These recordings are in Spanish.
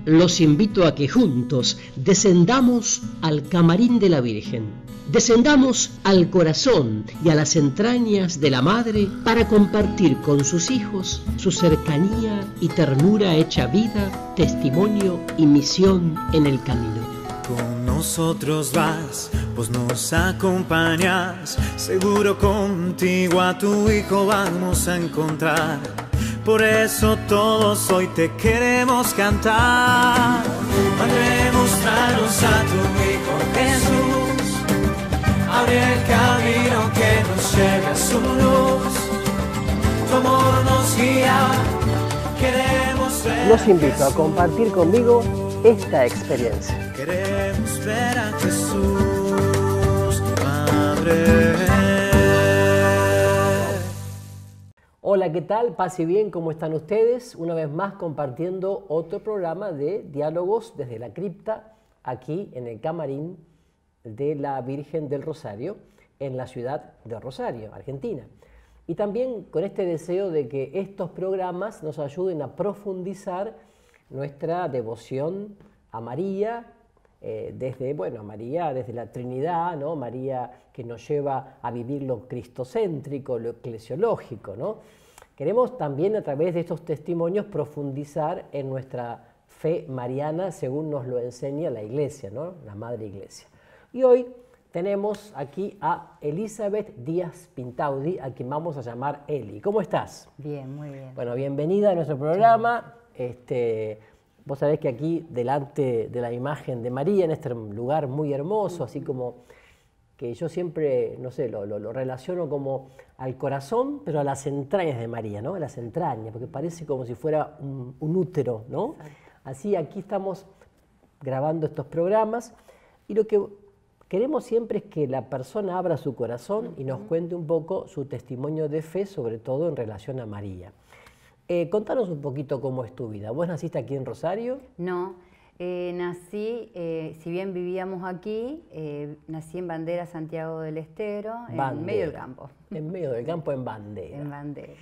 los invito a que juntos descendamos al camarín de la Virgen. Descendamos al corazón y a las entrañas de la Madre para compartir con sus hijos su cercanía y ternura hecha vida, testimonio y misión en el camino. Con nosotros vas, pues nos acompañas, seguro contigo a tu Hijo vamos a encontrar. Por eso todos hoy te queremos cantar. Madre, mostrarnos a tu Hijo Jesús, abre el camino que nos lleve a su luz. Tu amor nos guía, queremos ver. Los invito a compartir conmigo esta experiencia. Queremos ver a Jesús, Madre. Hola, ¿qué tal? Paz y bien, ¿cómo están ustedes? Una vez más compartiendo otro programa de diálogos desde la cripta, aquí en el camarín de la Virgen del Rosario, en la ciudad de Rosario, Argentina. Y también con este deseo de que estos programas nos ayuden a profundizar nuestra devoción a María, María desde la Trinidad, ¿no? María que nos lleva a vivir lo cristocéntrico, lo eclesiológico, ¿no? Queremos también a través de estos testimonios profundizar en nuestra fe mariana según nos lo enseña la Iglesia, ¿no? La Madre Iglesia. Y hoy tenemos aquí a Elizabeth Díaz Pintaudi, a quien vamos a llamar Eli. ¿Cómo estás? Bien, muy bien. Bueno, bienvenida a nuestro programa. Vos sabés que aquí, delante de la imagen de María, en este lugar muy hermoso, así como que yo siempre, no sé, lo relaciono como al corazón, pero a las entrañas de María, ¿no? A las entrañas, porque parece como si fuera un útero, ¿no? Exacto. Así, aquí estamos grabando estos programas y lo que queremos siempre es que la persona abra su corazón y nos cuente un poco su testimonio de fe, sobre todo en relación a María. Contanos un poquito cómo es tu vida. ¿Vos naciste aquí en Rosario? No, nací, si bien vivíamos aquí, nací en Bandera, Santiago del Estero, en medio del campo. En medio del campo, en Bandera. En Bandera.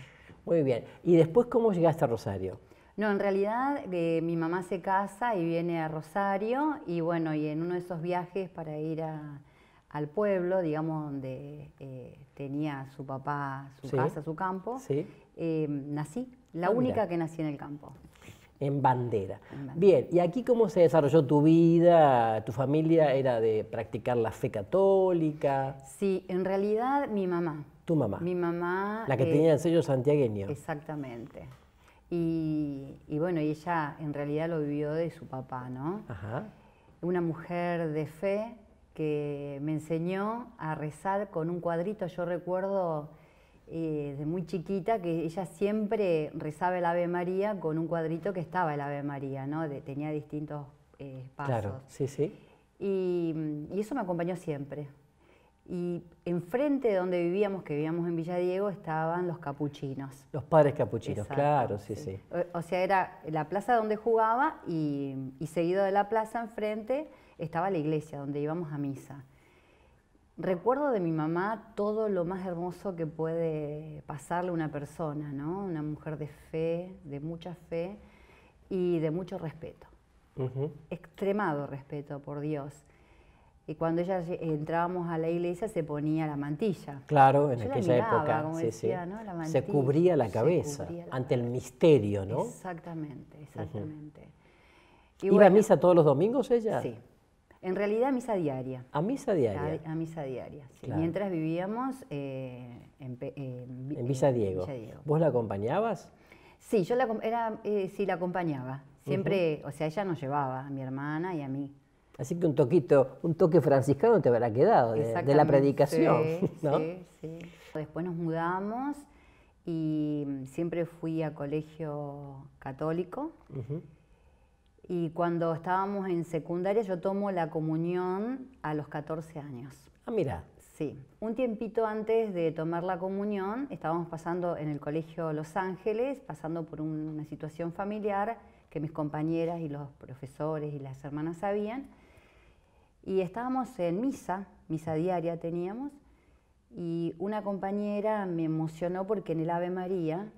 Muy bien. ¿Y después cómo llegaste a Rosario? No, en realidad mi mamá se casa y viene a Rosario y bueno, y en uno de esos viajes para ir al pueblo, digamos, donde tenía su papá su casa, su campo, nací. La única que nací en el campo. En Bandera. Bien, ¿y aquí cómo se desarrolló tu vida? ¿Tu familia era de practicar la fe católica? Sí, en realidad mi mamá. ¿Tu mamá? Mi mamá. La que tenía el sello santiagueño. Exactamente. Y bueno, y ella en realidad lo vivió de su papá, ¿no? Ajá. Una mujer de fe que me enseñó a rezar con un cuadrito. Yo recuerdo de muy chiquita que ella siempre rezaba el Ave María con un cuadrito que estaba el Ave María, ¿no? Tenía distintos pasos. Claro, sí, sí. Y eso me acompañó siempre. Y enfrente de donde vivíamos, que vivíamos en Villadiego, estaban los capuchinos. Los padres capuchinos. Exacto, claro, sí, sí. O sea, era la plaza donde jugaba y seguido de la plaza enfrente estaba la iglesia donde íbamos a misa. Recuerdo de mi mamá todo lo más hermoso que puede pasarle a una persona, ¿no? Una mujer de fe, de mucha fe y de mucho respeto. Extremado respeto por Dios. Y cuando ella entrábamos a la iglesia se ponía la mantilla. Claro, en aquella época como decía, ¿no? La se cubría la cabeza ante el misterio, ¿no? Exactamente, exactamente. ¿Iba a misa todos los domingos ella? Sí. En realidad, a misa diaria. ¿A misa diaria? A misa diaria, sí. Claro. Mientras vivíamos en Villadiego. ¿Vos la acompañabas? Sí, yo sí la acompañaba. Siempre, o sea, ella nos llevaba, a mi hermana y a mí. Así que un toque franciscano te habrá quedado de la predicación, sí, ¿no? Sí, sí. Después nos mudamos y siempre fui a colegio católico. Y cuando estábamos en secundaria yo tomo la comunión a los 14 años. Ah, mira. Sí. Un tiempito antes de tomar la comunión estábamos pasando en el colegio Los Ángeles, pasando por una situación familiar que mis compañeras y los profesores y las hermanas sabían. Y estábamos en misa diaria teníamos, y una compañera me emocionó porque en el Ave María,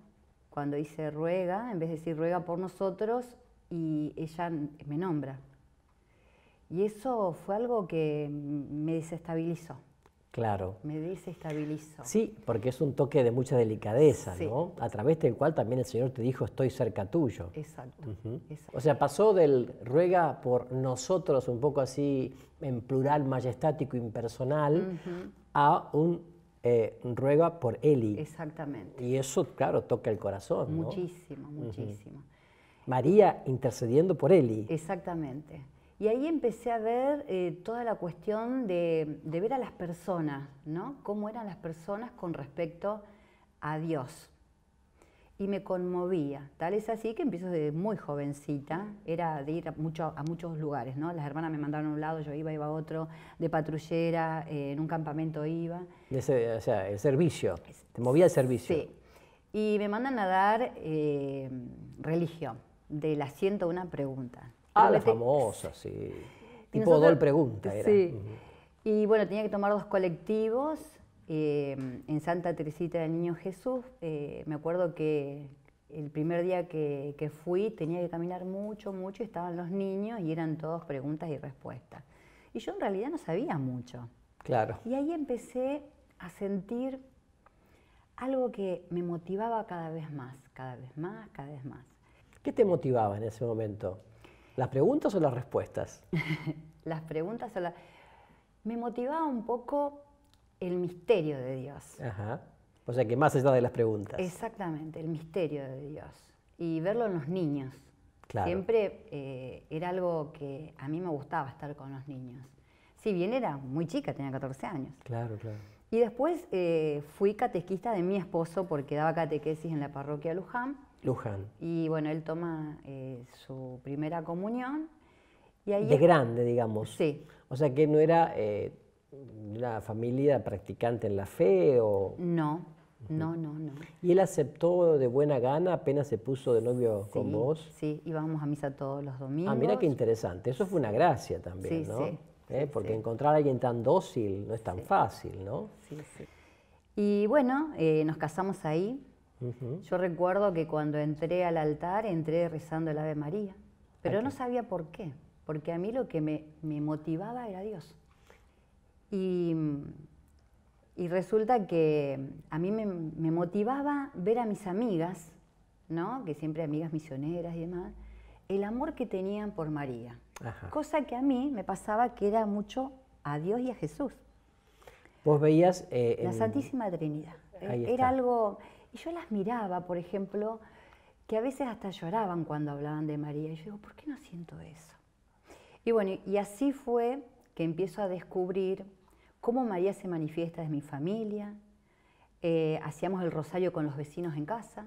cuando dice ruega, en vez de decir ruega por nosotros, y ella me nombra. Y eso fue algo que me desestabilizó. Claro. Me desestabilizó. Sí, porque es un toque de mucha delicadeza, Sí. ¿no? A través del cual también el Señor te dijo, estoy cerca tuyo. Exacto, exacto. O sea, pasó del ruega por nosotros, un poco así en plural, majestático, impersonal, a un ruega por Eli. Exactamente. Y eso, claro, toca el corazón, ¿no? Muchísimo, muchísimo. María intercediendo por Eli. Exactamente. Y ahí empecé a ver toda la cuestión de ver a las personas, ¿no? Cómo eran las personas con respecto a Dios. Y me conmovía. Tal es así que empiezo desde muy jovencita, era de ir a muchos lugares, ¿no? Las hermanas me mandaron a un lado, yo iba a otro, de patrullera, en un campamento iba. O sea, el servicio, te movía el servicio. Sí. Y me mandan a dar religión, de las 101 preguntas. La famosa, sí. Tipo nosotros, Dol Pregunta era. Sí. Y bueno, tenía que tomar 2 colectivos en Santa Teresita del Niño Jesús. Me acuerdo que el primer día que fui tenía que caminar mucho, y estaban los niños y eran todos preguntas y respuestas. Y yo en realidad no sabía mucho. Claro. Y ahí empecé a sentir algo que me motivaba cada vez más, cada vez más, cada vez más. ¿Qué te motivaba en ese momento? ¿Las preguntas o las respuestas? Las preguntas me motivaba un poco el misterio de Dios. Ajá. O sea que más allá de las preguntas. Exactamente, el misterio de Dios. Y verlo en los niños. Claro. Siempre era algo que a mí me gustaba estar con los niños. Si bien era muy chica, tenía 14 años. Claro, claro. Y después fui catequista de mi esposo porque daba catequesis en la parroquia Luján. Luján. Y bueno, él toma su primera comunión. Y ahí De grande, digamos. Sí. O sea que no era una familia practicante en la fe o... No. ¿Y él aceptó de buena gana apenas se puso de novio con vos? Sí, íbamos a misa todos los domingos. Ah, mira qué interesante. Eso fue una gracia también, Sí, ¿no? sí. Porque encontrar a alguien tan dócil no es tan fácil, ¿no? Sí. Y bueno, nos casamos ahí. Yo recuerdo que cuando entré al altar, entré rezando el Ave María, pero no sabía por qué, porque a mí lo que me motivaba era Dios. Y resulta que a mí me motivaba ver a mis amigas, ¿no? Que siempre amigas misioneras y demás, el amor que tenían por María. Ajá. Cosa que a mí me pasaba que era mucho a Dios y a Jesús. Vos veías... La Santísima Trinidad. Ahí Era está. algo... Y yo las miraba, por ejemplo, que a veces hasta lloraban cuando hablaban de María. Y yo digo, ¿por qué no siento eso? Y bueno, y así fue que empiezo a descubrir cómo María se manifiesta en mi familia. Hacíamos el rosario con los vecinos en casa.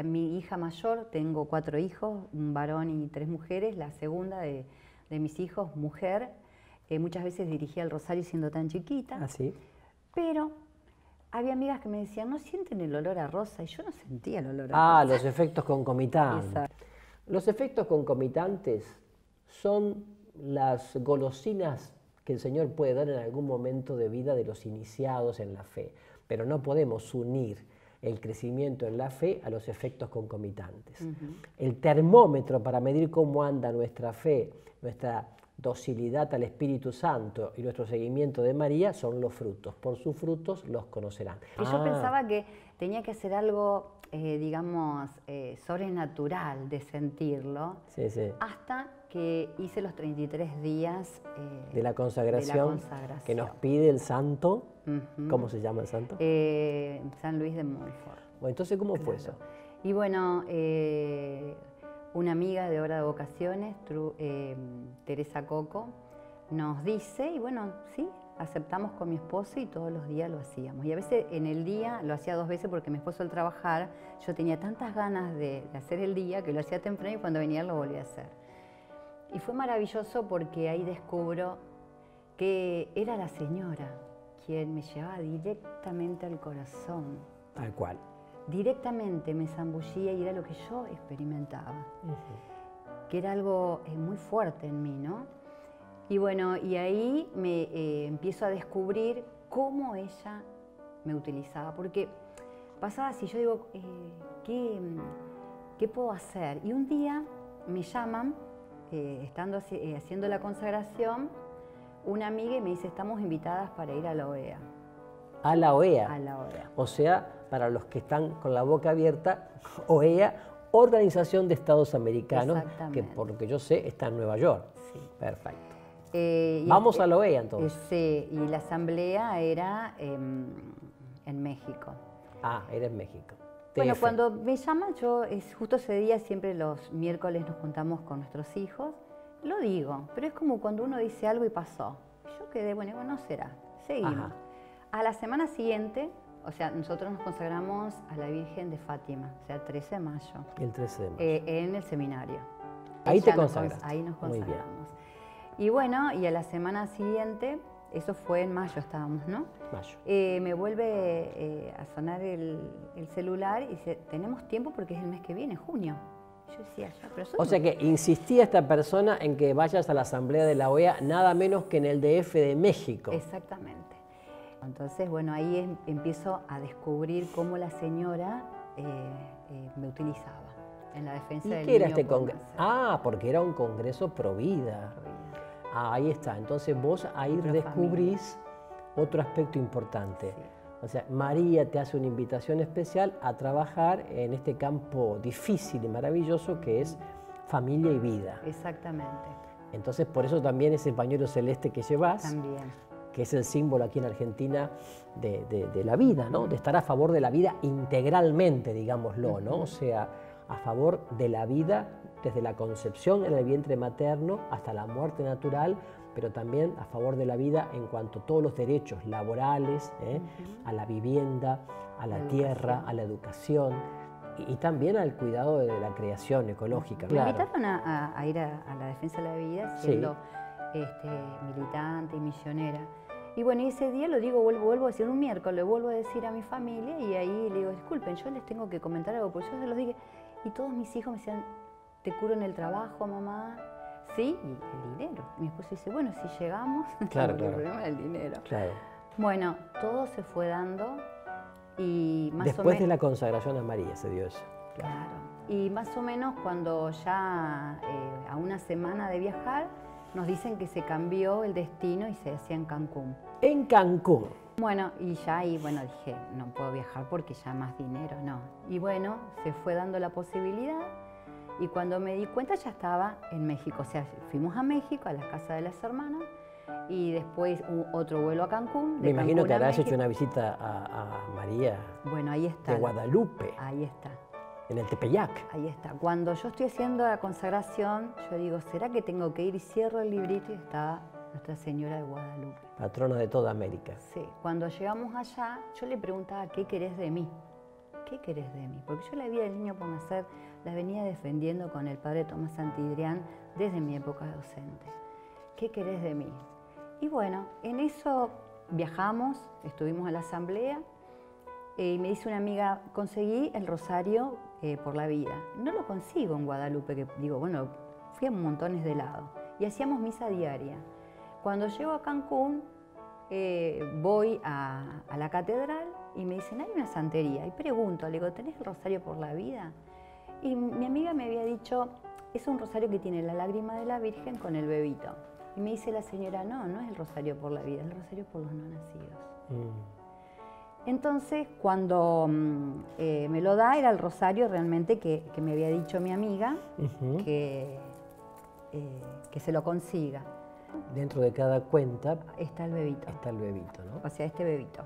Mi hija mayor, tengo 4 hijos, un varón y 3 mujeres. La segunda de mis hijos, mujer. Muchas veces dirigía el rosario siendo tan chiquita. ¿Ah, sí? Pero había amigas que me decían, ¿no sienten el olor a rosa? Y yo no sentía el olor a rosa. Los efectos concomitantes. Exacto. Los efectos concomitantes son las golosinas que el Señor puede dar en algún momento de vida de los iniciados en la fe, pero no podemos unir el crecimiento en la fe a los efectos concomitantes. El termómetro para medir cómo anda nuestra fe, nuestra docilidad al Espíritu Santo y nuestro seguimiento de María son los frutos. Por sus frutos los conocerán. Y yo pensaba que tenía que hacer algo, digamos, sobrenatural de sentirlo, Sí, sí. hasta que hice los 33 días De la consagración que nos pide el santo. ¿Cómo se llama el santo? San Luis de Montfort. Bueno, entonces, ¿cómo fue eso? Y bueno, una amiga de Hora de Vocaciones, Teresa Coco, nos dice, y bueno, sí, aceptamos con mi esposo y todos los días lo hacíamos. Y a veces en el día lo hacía 2 veces porque mi esposo al trabajar, yo tenía tantas ganas de hacer el día que lo hacía temprano y cuando venía lo volvía a hacer. Y fue maravilloso porque ahí descubro que era la Señora quien me llevaba directamente al corazón. Tal cual. Directamente me zambullía y era lo que yo experimentaba, que era algo muy fuerte en mí, ¿no? Y bueno, y ahí me empiezo a descubrir cómo ella me utilizaba, porque pasaba así, yo digo, ¿qué puedo hacer? Y un día me llaman, estando haciendo la consagración, una amiga y me dice, estamos invitadas para ir a la OEA. A la OEA. A la OEA. O sea, para los que están con la boca abierta, OEA, Organización de Estados Americanos, que por lo que yo sé está en Nueva York. Sí. Perfecto. Vamos a la OEA entonces. Sí, y la asamblea era en México. Ah, era en México. Bueno, TF. cuando me llaman, justo ese día, siempre los miércoles nos juntamos con nuestros hijos, lo digo, pero es como cuando uno dice algo y pasó. Yo quedé, bueno, no será, seguimos. Ajá. A la semana siguiente, o sea, nosotros nos consagramos a la Virgen de Fátima, o sea, 13 de mayo. El 13 de mayo. En el seminario. Ahí te Ella consagraste. Ahí nos Muy bien. consagramos. Y bueno, y a la semana siguiente, eso fue en mayo estábamos, ¿no? Mayo. Me vuelve a sonar el celular y dice, tenemos tiempo porque es el mes que viene, junio. Yo decía, ya, pero O sea que insistía esta persona en que vayas a la asamblea de la OEA nada menos que en el DF de México. Exactamente. Entonces, bueno, ahí empiezo a descubrir cómo la señora me utilizaba en la defensa del ¿Y qué era niño este por congreso? nacer. Ah, porque era un congreso pro vida. Ah, ahí está. Entonces vos ahí Pro descubrís otro aspecto importante. Sí. O sea, María te hace una invitación especial a trabajar en este campo difícil y maravilloso que es familia y vida. Exactamente. Entonces, por eso también ese pañuelo celeste que llevas, También. que es el símbolo aquí en Argentina de la vida, ¿no? De estar a favor de la vida integralmente, digámoslo, ¿no? O sea, a favor de la vida desde la concepción en el vientre materno hasta la muerte natural, pero también a favor de la vida en cuanto a todos los derechos laborales, a la vivienda, a la tierra, a la educación y también al cuidado de la creación ecológica. Me invitaron a ir a la defensa de la vida siendo militante y misionera. Y bueno, y ese día lo digo, vuelvo a decir un miércoles, le vuelvo a decir a mi familia y ahí le digo, disculpen, yo les tengo que comentar algo, porque yo se los dije. Y todos mis hijos me decían, ¿te curo en el trabajo, mamá? Sí, y el dinero. Mi esposo dice, bueno, si llegamos, Claro, el problema es el dinero. Claro. Bueno, todo se fue dando y más Después de la consagración a María se dio eso. Claro. Y más o menos cuando ya a una semana de viajar, nos dicen que se cambió el destino y se hacía en Cancún. En Cancún. Bueno, y ya ahí, bueno, dije, no puedo viajar porque ya más dinero, no. Y bueno, se fue dando la posibilidad y cuando me di cuenta ya estaba en México. O sea, fuimos a México, a la casa de las hermanas, y después otro vuelo a Cancún. Me imagino que habrás hecho una visita a María. Bueno, ahí está. De Guadalupe. Ahí está. En el Tepeyac. Ahí está. Cuando yo estoy haciendo la consagración, yo digo, ¿será que tengo que ir? Y cierro el librito y está Nuestra Señora de Guadalupe. Patrona de toda América. Sí. Cuando llegamos allá, yo le preguntaba, ¿qué querés de mí? ¿Qué querés de mí? Porque yo la vida del niño por nacer la venía defendiendo con el padre Tomás Santidrián desde mi época docente. ¿Qué querés de mí? Y bueno, en eso viajamos, estuvimos en la asamblea y me dice una amiga, conseguí el rosario por la vida. No lo consigo en Guadalupe, que digo, bueno, fui a montones de lados y hacíamos misa diaria. Cuando llego a Cancún, voy a la catedral y me dicen, hay una santería. Y pregunto, le digo, ¿tenés el rosario por la vida? Y mi amiga me había dicho, es un rosario que tiene la lágrima de la Virgen con el bebito. Y me dice la señora, no, no es el rosario por la vida, es el rosario por los no nacidos. Entonces, cuando me lo da, era el rosario realmente que me había dicho mi amiga, que se lo consiga. Dentro de cada cuenta está el bebito. Está el bebito, ¿no? O sea, este bebito.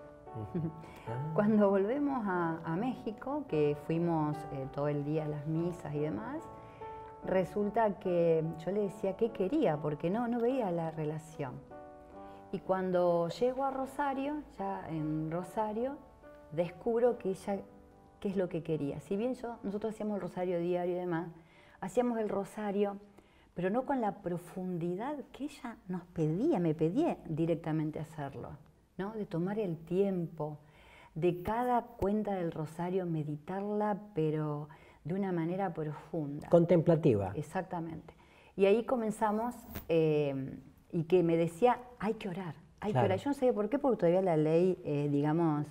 Cuando volvemos a México, que fuimos todo el día a las misas y demás, resulta que yo le decía qué quería, porque no veía la relación. Y cuando llego a Rosario, ya en Rosario, descubro que ella, qué es lo que quería. Si bien nosotros hacíamos el rosario diario y demás, hacíamos el rosario, pero no con la profundidad que ella nos pedía, me pedía directamente hacerlo, ¿no? De tomar el tiempo, de cada cuenta del rosario meditarla, pero de una manera profunda. Contemplativa. Exactamente. Y ahí comenzamos, y que me decía, hay que orar, hay que orar. Yo no sabía por qué, porque todavía la ley, digamos,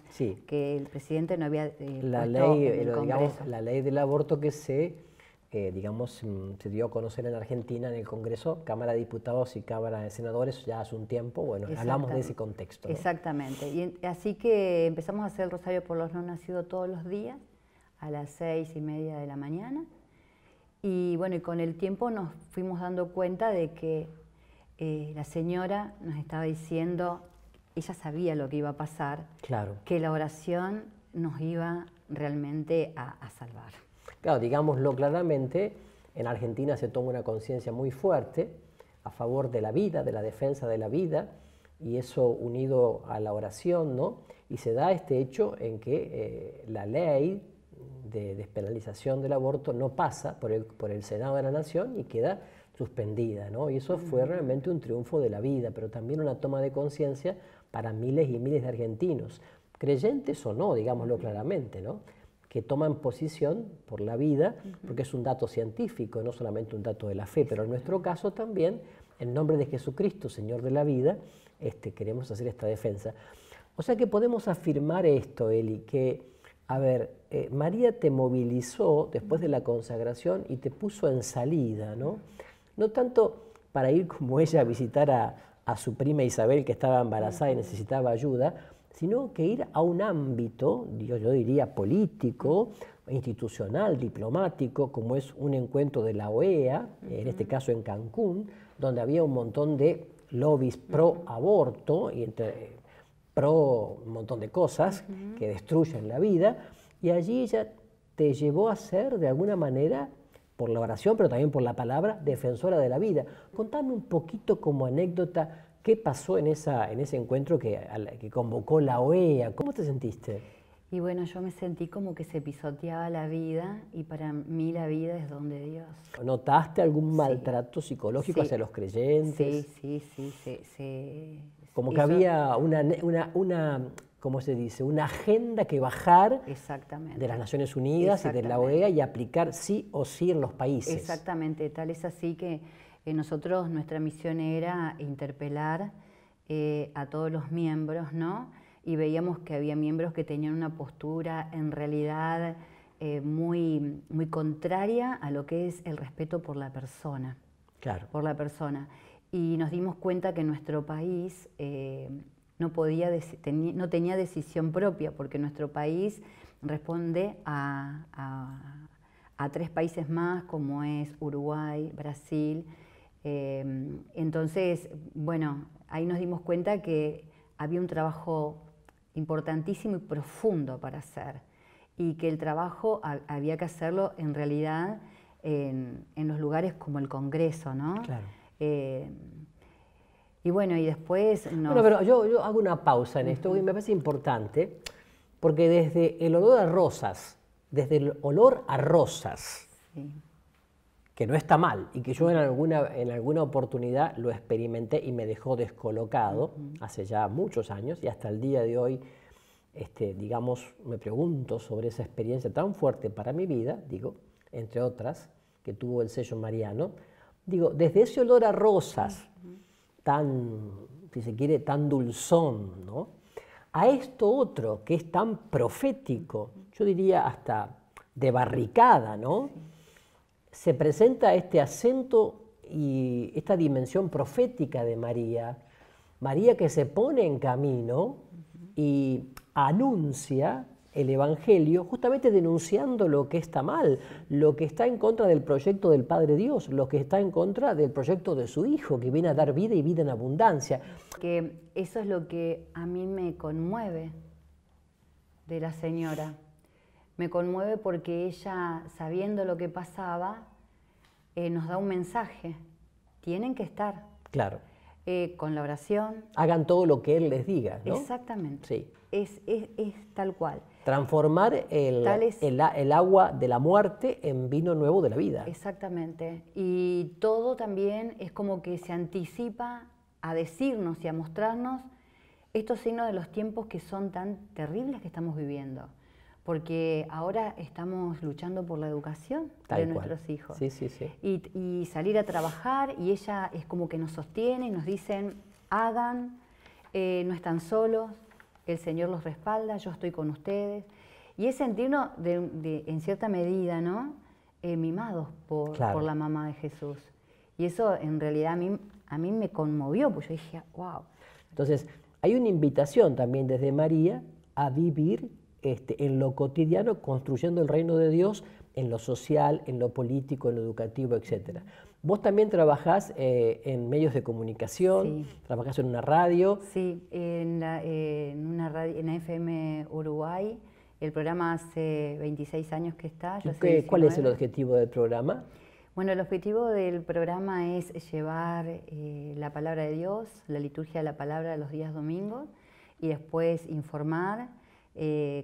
que el presidente no había la puesto ley, en el Congreso. digamos, la ley del aborto que se digamos, se dio a conocer en Argentina en el Congreso, Cámara de Diputados y Cámara de Senadores, ya hace un tiempo. Bueno, hablamos de ese contexto, ¿no? Exactamente. Y así que empezamos a hacer el rosario por los no nacidos todos los días, a las 6:30 de la mañana. Y bueno, y con el tiempo nos fuimos dando cuenta de que la señora nos estaba diciendo, ella sabía lo que iba a pasar, claro, que la oración nos iba realmente a salvar. Claro, digámoslo claramente, en Argentina se toma una conciencia muy fuerte a favor de la vida, de la defensa de la vida, y eso unido a la oración, ¿no? Y se da este hecho en que la ley de despenalización del aborto no pasa por el Senado de la Nación y queda suspendida, ¿no? Y eso fue realmente un triunfo de la vida, pero también una toma de conciencia para miles y miles de argentinos, creyentes o no, digámoslo claramente, ¿no? Que toman posición por la vida, porque es un dato científico, no solamente un dato de la fe, pero en nuestro caso también, en nombre de Jesucristo, Señor de la vida, queremos hacer esta defensa. O sea que podemos afirmar esto, Eli, que, a ver, María te movilizó después de la consagración y te puso en salida, ¿no? No tanto para ir como ella a visitar a su prima Isabel, que estaba embarazada y necesitaba ayuda, sino que ir a un ámbito, yo diría, político, institucional, diplomático, como es un encuentro de la OEA, en este caso en Cancún, donde había un montón de lobbies pro aborto y pro un montón de cosas que destruyen la vida, y allí ella te llevó a ser, de alguna manera, por la oración, pero también por la palabra, defensora de la vida. Contame un poquito como anécdota qué pasó en ese encuentro que convocó la OEA. ¿Cómo te sentiste? Y bueno, yo me sentí como que se pisoteaba la vida, y para mí la vida es don de Dios. ¿Notaste algún maltrato psicológico hacia los creyentes? Sí. Como que había una, ¿cómo se dice? Una agenda que bajar de las Naciones Unidas y de la OEA y aplicar sí o sí en los países. Exactamente, tal es así que nosotros, nuestra misión era interpelar a todos los miembros, ¿no? Y veíamos que había miembros que tenían una postura en realidad muy contraria a lo que es el respeto por la persona. Claro. Por la persona. Y nos dimos cuenta que nuestro país no tenía decisión propia, porque nuestro país responde a 3 países más, como es Uruguay, Brasil. Entonces, bueno, ahí nos dimos cuenta que había un trabajo importantísimo y profundo para hacer, y que el trabajo había que hacerlo en realidad en los lugares como el Congreso, ¿no? Claro. Y bueno, y después... Bueno, pero yo hago una pausa en esto, y me parece importante, porque desde el olor a rosas, Sí. que no está mal, y que yo en alguna oportunidad lo experimenté y me dejó descolocado, hace ya muchos años, y hasta el día de hoy, digamos, me pregunto sobre esa experiencia tan fuerte para mi vida, digo, entre otras, que tuvo el sello mariano. Digo, desde ese olor a rosas, tan, si se quiere, tan dulzón, ¿no? A esto otro, que es tan profético, yo diría hasta de barricada, ¿no? Se presenta este acento y esta dimensión profética de María. María que se pone en camino y anuncia el Evangelio, justamente denunciando lo que está mal, lo que está en contra del proyecto del Padre Dios, lo que está en contra del proyecto de su Hijo, que viene a dar vida y vida en abundancia. Que eso es lo que a mí me conmueve de la señora. Me conmueve porque ella, sabiendo lo que pasaba, nos da un mensaje. Tienen que estar. Claro. Con la oración. Hagan todo lo que Él les diga, ¿no? Exactamente. Sí. Es tal cual. Transformar el agua de la muerte en vino nuevo de la vida. Exactamente. Y todo también es como que se anticipa a decirnos y a mostrarnos estos signos de los tiempos que son tan terribles que estamos viviendo. Porque ahora estamos luchando por la educación de nuestros hijos. Sí, sí, sí. Y salir a trabajar, y ella es como que nos sostiene y nos dicen, hagan, no están solos, el Señor los respalda, yo estoy con ustedes. Y es sentirnos, en cierta medida, ¿no? mimados Claro. por la mamá de Jesús. Y eso en realidad a mí me conmovió, porque yo dije, wow. Entonces, hay una invitación también desde María a vivir en lo cotidiano, construyendo el reino de Dios en lo social, en lo político, en lo educativo, etc. Vos también trabajás en medios de comunicación, Sí. trabajás en una radio. Sí, en una radio, en FM Uruguay, el programa hace 26 años que está. Yo hace ¿Cuál es el 19. objetivo del programa? Bueno, el objetivo del programa es llevar la palabra de Dios, la liturgia de la palabra los días domingos, y después informar,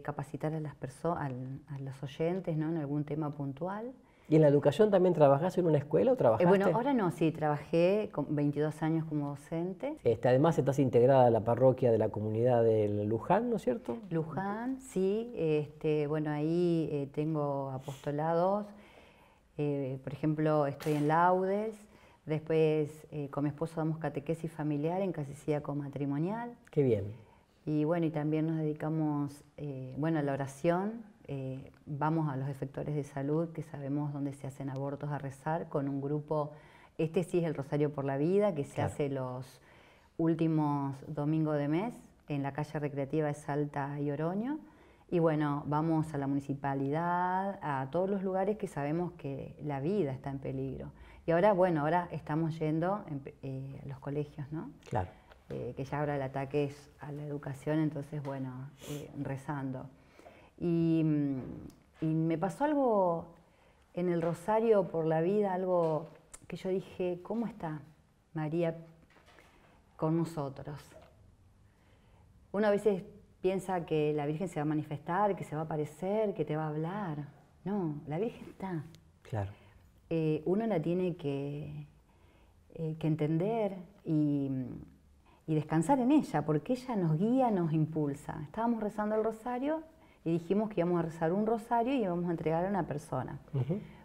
capacitar a las personas, a los oyentes, ¿no?, en algún tema puntual. ¿Y en la educación también trabajás en una escuela o trabajaste? Bueno, ahora no, sí, trabajé con 22 años como docente. Además estás integrada a la parroquia de la comunidad de Luján, ¿no es cierto? Luján, sí, bueno, ahí tengo apostolados, por ejemplo, estoy en Laudes, después con mi esposo damos catequesis familiar en casicíaco matrimonial. Qué bien. Y bueno, y también nos dedicamos, bueno, a la oración, vamos a los efectores de salud que sabemos dónde se hacen abortos a rezar con un grupo, sí es el Rosario por la Vida, que se Claro. hace los últimos domingos de mes en la calle recreativa de Salta y Oroño. Y bueno, vamos a la municipalidad, a todos los lugares que sabemos que la vida está en peligro. Y ahora, bueno, ahora estamos yendo a los colegios, ¿no? Claro. Que ya ahora el ataque es a la educación, entonces, bueno, rezando. Y me pasó algo en el Rosario por la Vida, algo que yo dije, ¿cómo está María con nosotros? Uno a veces piensa que la Virgen se va a manifestar, que se va a aparecer, que te va a hablar. No, la Virgen está. Claro. Uno la tiene que entender y descansar en ella, porque ella nos guía, nos impulsa. Estábamos rezando el rosario y dijimos que íbamos a rezar un rosario y íbamos a entregar a una persona.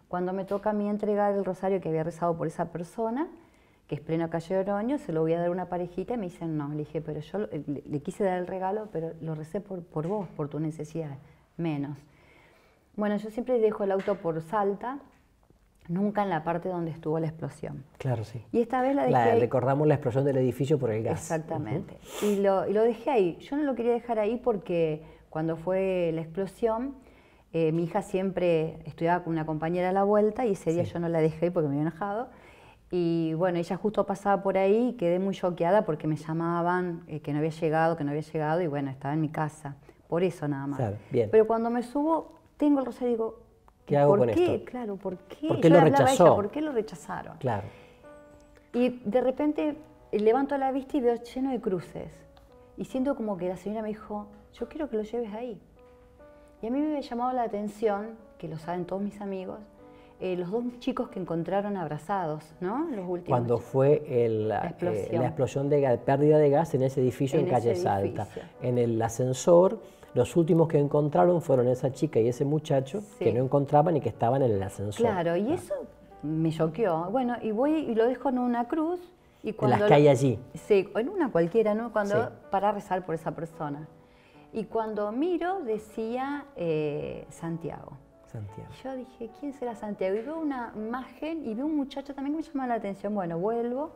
Cuando me toca a mí entregar el rosario que había rezado por esa persona, que es pleno calle de Oroño, se lo voy a dar a una parejita y me dicen no. Le dije, pero yo le quise dar el regalo, pero lo recé por vos, por tu necesidad, menos. Bueno, yo siempre dejo el auto por Salta, nunca en la parte donde estuvo la explosión. Claro, sí. Y esta vez la dejé ahí. Recordamos la explosión del edificio por el gas. Exactamente. Y lo dejé ahí. Yo no lo quería dejar ahí porque cuando fue la explosión, mi hija siempre estudiaba con una compañera a la vuelta y ese día yo no la dejé ahí porque me había enojado. Y bueno, ella justo pasaba por ahí y quedé muy choqueada porque me llamaban que no había llegado y bueno, estaba en mi casa. Por eso nada más. Claro, bien. Pero cuando me subo, tengo el rosario y digo, ¿qué hago con ¿por qué? esto? Claro, ¿por qué? ¿Por qué Yo lo le hablaba a ella, rechazó? ¿por qué lo rechazaron? Claro. Y de repente levanto la vista y veo lleno de cruces. Y siento como que la señora me dijo, yo quiero que lo lleves ahí. Y a mí me había llamado la atención, que lo saben todos mis amigos, los dos chicos que encontraron abrazados, ¿no? Los últimos. Cuando fue la explosión de pérdida de gas en ese edificio en calle Salta. En el ascensor, los últimos que encontraron fueron esa chica y ese muchacho que no encontraban y que estaban en el ascensor. Claro, y eso me choqueó. Bueno, y voy y lo dejo en una cruz. Y cuando las que hay allí. Sí, en una cualquiera, ¿no? Para rezar por esa persona. Y cuando miro decía Santiago. Santiago. Y yo dije, ¿quién será Santiago? Y veo una imagen y veo un muchacho también que me llama la atención. Bueno, vuelvo,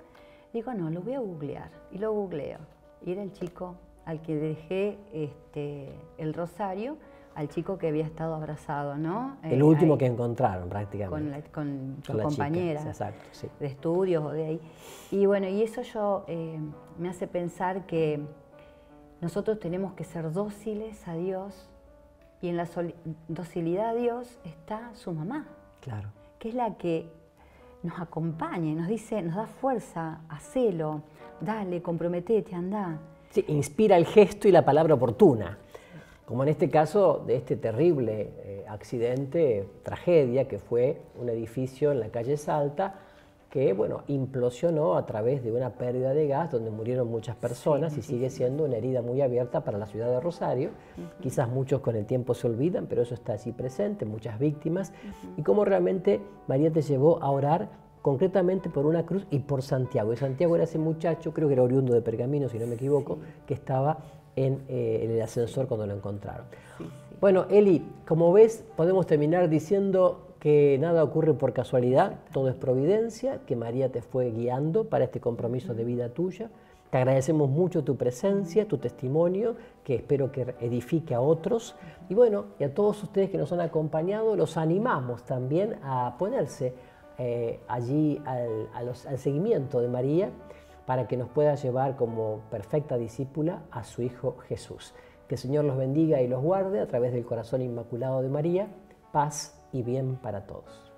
digo, no, lo voy a googlear. Y lo googleo. Y era el chico al que dejé el rosario, al chico que había estado abrazado, ¿no? El último que encontraron prácticamente. Con su compañera exacto, sí. de estudios o de ahí. Y bueno, y eso me hace pensar que nosotros tenemos que ser dóciles a Dios. Y en la docilidad a Dios está su mamá, claro, que es la que nos acompaña y nos dice, nos da fuerza, hacelo, dale, comprometete, andá. Sí, inspira el gesto y la palabra oportuna, como en este caso de este terrible accidente, tragedia, que fue un edificio en la calle Salta, que bueno, implosionó a través de una pérdida de gas donde murieron muchas personas y sigue siendo una herida muy abierta para la ciudad de Rosario. Quizás muchos con el tiempo se olvidan, pero eso está así presente, muchas víctimas. Y cómo realmente María te llevó a orar concretamente por una cruz y por Santiago. Y Santiago era ese muchacho, creo que era oriundo de Pergamino, si no me equivoco, que estaba en el ascensor cuando lo encontraron. Bueno, Eli, como ves, podemos terminar diciendo que nada ocurre por casualidad, todo es providencia, que María te fue guiando para este compromiso de vida tuya. Te agradecemos mucho tu presencia, tu testimonio, que espero que edifique a otros. Y bueno, y a todos ustedes que nos han acompañado, los animamos también a ponerse allí al seguimiento de María, para que nos pueda llevar como perfecta discípula a su Hijo Jesús. Que el Señor los bendiga y los guarde a través del corazón inmaculado de María. Paz y bien para todos.